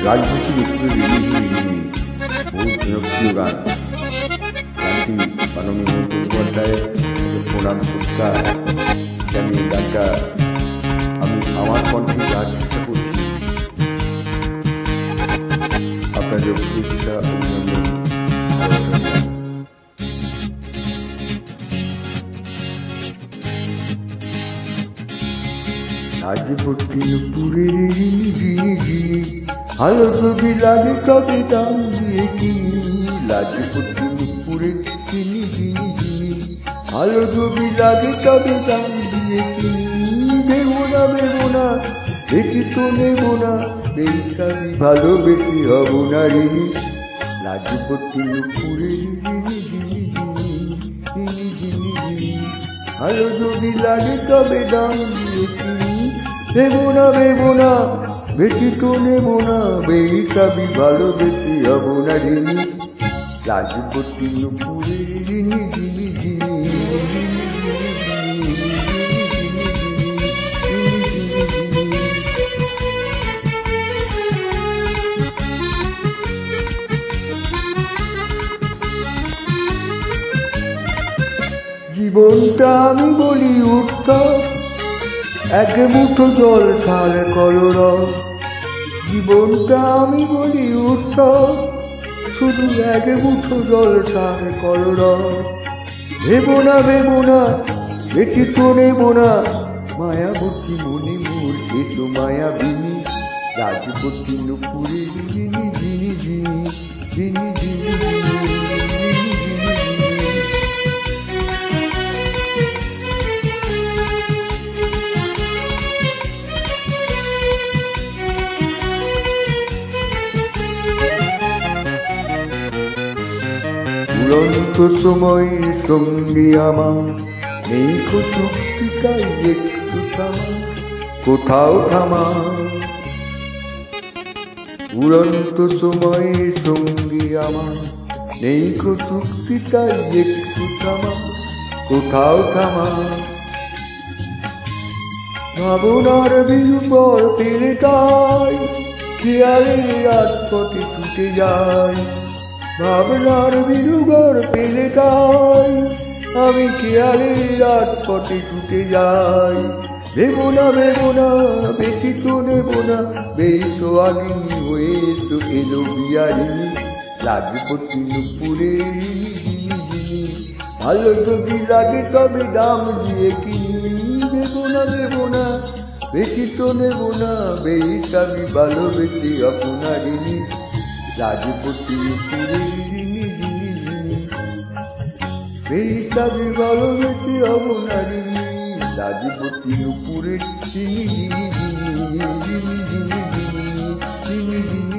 রাজনীতি মিত্র বহু জনপ্রিয় গান। গানটি মাননীয় বন্দ্যোপাধ্যায়ের প্রণাম সৎকার জানিয়ে গানটা আমি আমার কণ্ঠে গান চেষ্টা করছি। আপনাদের প্রতিটা অভিনন্দন। রাজভর্তি নুপুরের ঝিনি আলো যদি লাগে তবে দাম দিয়ে কিনি। রাজভর্তি নুপুরের ঝিনি আলো যদি লাগে তবে দাম দিয়ে কিনি। দেবো না বেশি তো নেবো না, বেশি ভালোবেসে হব না ঋণী। রাজভর্তি নুপুরের ঝিনি আলো যদি লাগে তবে দাম দিয়ে কিনি। দেবো না বেশি তো নেবো না, বেশি ভালোবেসে হব না ঋণী। রাজভর্তি নুপুরের ঝিনি জীবনটা আমি বলি উৎসব, এক মুঠো জল সার কলরব। জীবনটা আমি বলি উৎসব, শুধু এক মুঠো জল সার কলরব। ভেবো না বেশি তো নেবো না, মায়াবতী মনে মোর এসো মায়াবিনী। রাজভর্তি নুপুরের ঝিনি ঝিনি ঝিনি ঝিনি ঝিনি উড়ন্ত সময়ের সঙ্গে আমার নেই চুক্তি, তাই একটু থামা, কোথাও থামা। উড়ন্ত সময়ের সঙ্গে আমার নেই চুক্তি, তাই একটু থামা, কোথাও থামা। ভাবনার বিরূপর পেলে তাই খেয়ালের রাজপথে ছুটে যায়। ভাবনার বিরুগর পেলে তাই আমি খেয়ালের রাজপথে ছুটে যাই। ভেবো না বেশি তো নেবো না, বেশো আগিনী হয়ে এসো এলো বিয়ারিনী। রাজভর্তি নুপুরের ঝিনি ভালো যদি লাগে তবে দাম দিয়ে কিনি। ভেবো না বেশি তো নেবো না, বেশি ভালোবেসে আপনারিনী। রাজভর্তি নুপুরের ঝিনি বেশি ভালোবেসে হব না ঋণী। রাজভর্তি নুপুরের ঝিনি ঝিনি ঝিনি ঝিনি ঝিনি ঝিনি ঝিনি।